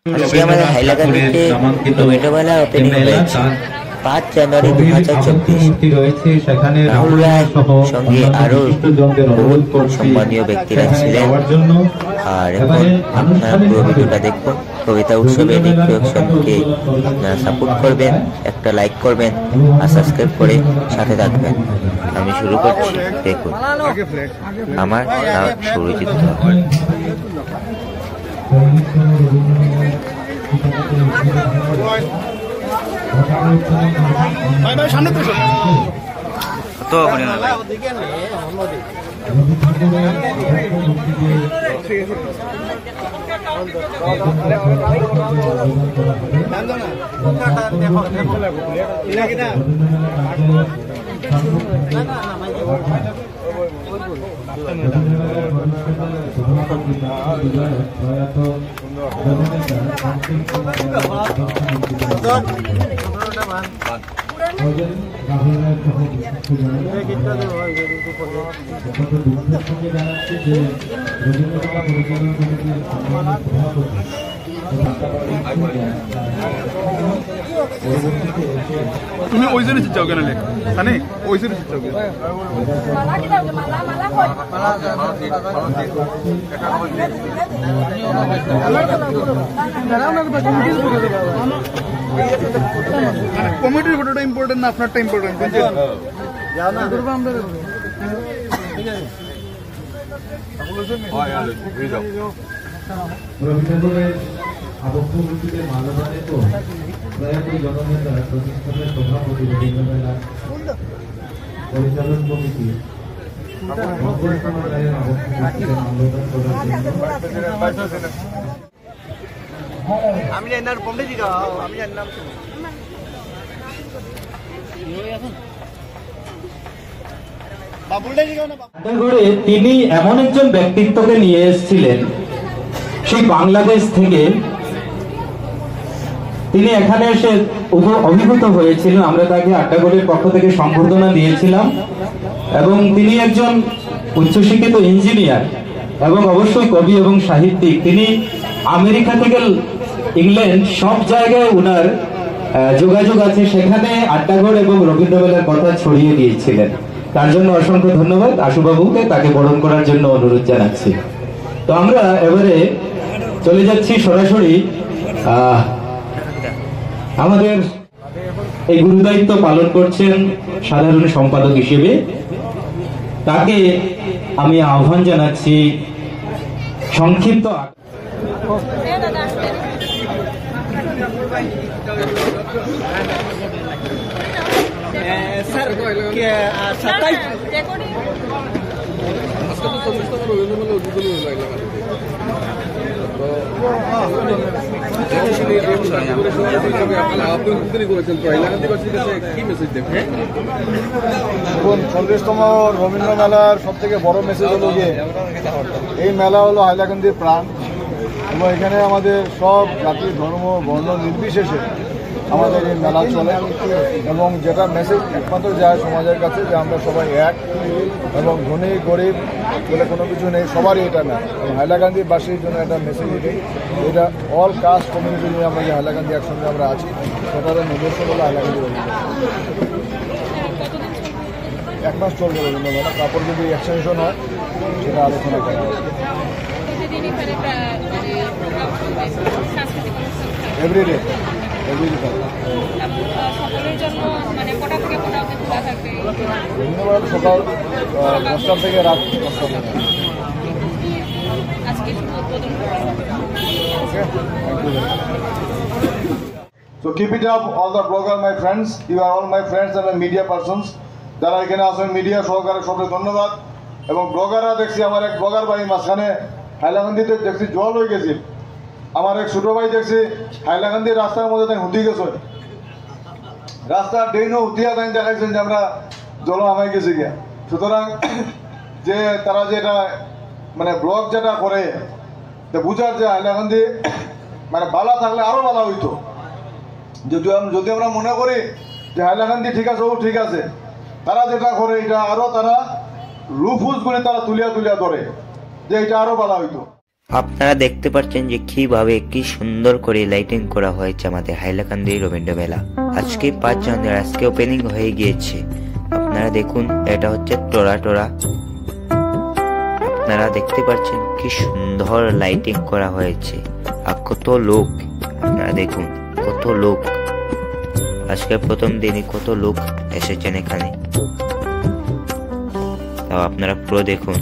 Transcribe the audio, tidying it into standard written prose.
আজকে আমাদের হাইলাকান্দিতে টমেটো মেলা ওপেনিং হয়েছে 5 জানুয়ারি 2024। রাহুল রায় সঙ্গে আরো বহু সম্মানীয় ব্যক্তিরা ছিলেন। আর এখন আপনারা পুরো ভিডিওটা দেখুন। কবিতা উৎসবের রিফ্লেকশনকে আপনারা সাপোর্ট করবেন, একটা লাইক করবেন আর সাবস্ক্রাইব করে সাথে থাকবেন। আমি শুরু করছি, দেখুন। আমার নাম সুরজিৎ। সামনে তো তুমি ওই জন্য চিন্তা কেন লেখ তানে ওই জন্য চিন্তা কমিটির ফটোটা ইম্পর্টেন্ট না আপনারটা ইম্পর্টেন্ট আবক্ষভিত্তিতে মানবানে তো প্রয়াত জননেতা প্রতিষ্ঠানের সভাপতি রবীন্দ্রমেলা পরিচালন কমিটি মঙ্গল সম্প্রদায়ের আবক্ষভিত্তিতে মানবদান করার জন্য আমি জানি পমডে দিগা আমি জানি নাম তিনি এমন একজন ব্যক্তিত্বকে নিয়ে এসেছিলেন সেই বাংলাদেশ থেকে। তিনি এখানে এসে অভিভূত হয়েছিলেন। আমরা তাকে আড্ডাগড়ের পক্ষ থেকে সম্বর্ধনা দিয়েছিলাম এবং তিনি একজন উচ্চশিক্ষিত ইঞ্জিনিয়ার এবং অবশ্যই কবি এবং সাহিত্যিক। তিনি আমেরিকা থেকে ইংল্যান্ড সব জায়গায় ওনার যোগাযোগ আছে, সেখানে আড্ডাগড় এবং রবীন্দ্রমেলার কথা ছড়িয়ে দিয়েছিলেন। তার জন্য অসংখ্য ধন্যবাদ আশুবাবুকে, তাকে বরণ করার জন্য অনুরোধ জানাচ্ছি। তো আমরা এবারে চলে যাচ্ছি সরাসরি আমাদের এই গুরুদায়িত্ব পালন করছেন সাধারণ সম্পাদক হিসেবে। তাকে আমি আহ্বান জানাচ্ছি সংক্ষিপ্ত চল্লিশতম রবীন্দ্র মেলার সব থেকে বড় মেসেজ হলো যে এই মেলা হলো হাইলাকান্দির প্রাণ এবং এখানে আমাদের সব জাতি ধর্ম বর্ণ নির্বিশেষে আমাদের এই মেলা চলে এবং যেটা মেসেজ একমাত্র যায় সমাজের কাছে যে আমরা সবাই এক এবং ধনী গরিব বলে কোনো কিছু নেই, সবারই এটা না। হাইলাকান্দিবাসীর জন্য একটা মেসেজ এটাই, এটা অল কাস্ট কমিউনিটি নিয়ে আমরা যে হাইলাকান্দি একসঙ্গে আমরা আছি সেটার নিদর্শন হলো হাইলাকান্দি রবীন্দ্র। 1 মাস চলবে রবীন্দ্র মেলা, তারপর যদি এক্সটেনশন হয় সেটা আলোচনা করা হবে। এভরিডে সকাল 10টা থেকে রাত 10টা পর্যন্ত। So keep it up, all the blogger my friends. You are all my friends and media persons. যারা এখানে আসেন মিডিয়া সহকারে সবাই ধন্যবাদ। এবং ব্লগাররা দেখছি, আমার এক ব্লগার ভাই মাঝখানে হাইলাকান্দিতে দেখছি জল হয়ে গেছে। আমার এক ছোট ভাই দেখছি হাইলাকান্দির রাস্তার মধ্যে তাই হুতি গেছে, রাস্তার ড্রেনও হুতিয়া তাই দেখাইছেন যে আমরা জল আমায় গেছি গিয়া। সুতরাং যে তারা যেটা মানে ব্লগ যেটা করে বুঝার যে হাইলাকান্দি মানে বালা থাকলে আরো বালা হইতো। যদি আমরা মনে করি যে হাইলাকান্দি ঠিক আছে, ও ঠিক আছে, তারা যেটা করে এটা আরো তারা রুফুজ করে তারা তুলিয়া ধরে যে এটা আরো বালা হইতো। আপনারা দেখতে পাচ্ছেন যে কিভাবে কি সুন্দর করে লাইটিং করা হয়েছে আমাদের হাইলাকান্দি রবীন্দ্র মেলা। আজকে 5 জানুয়ারি, আজকে ওপেনিং হয়ে গিয়েছে। আপনারা দেখুন, এটা হচ্ছে টোরা। আপনারা দেখতে পাচ্ছেন কি সুন্দর লাইটিং করা হয়েছে। আর কত লোক, আপনারা দেখুন কত লোক, আজকে প্রথম দিনই কত লোক এসেছেন এখানে। তাও আপনারা পুরো দেখুন।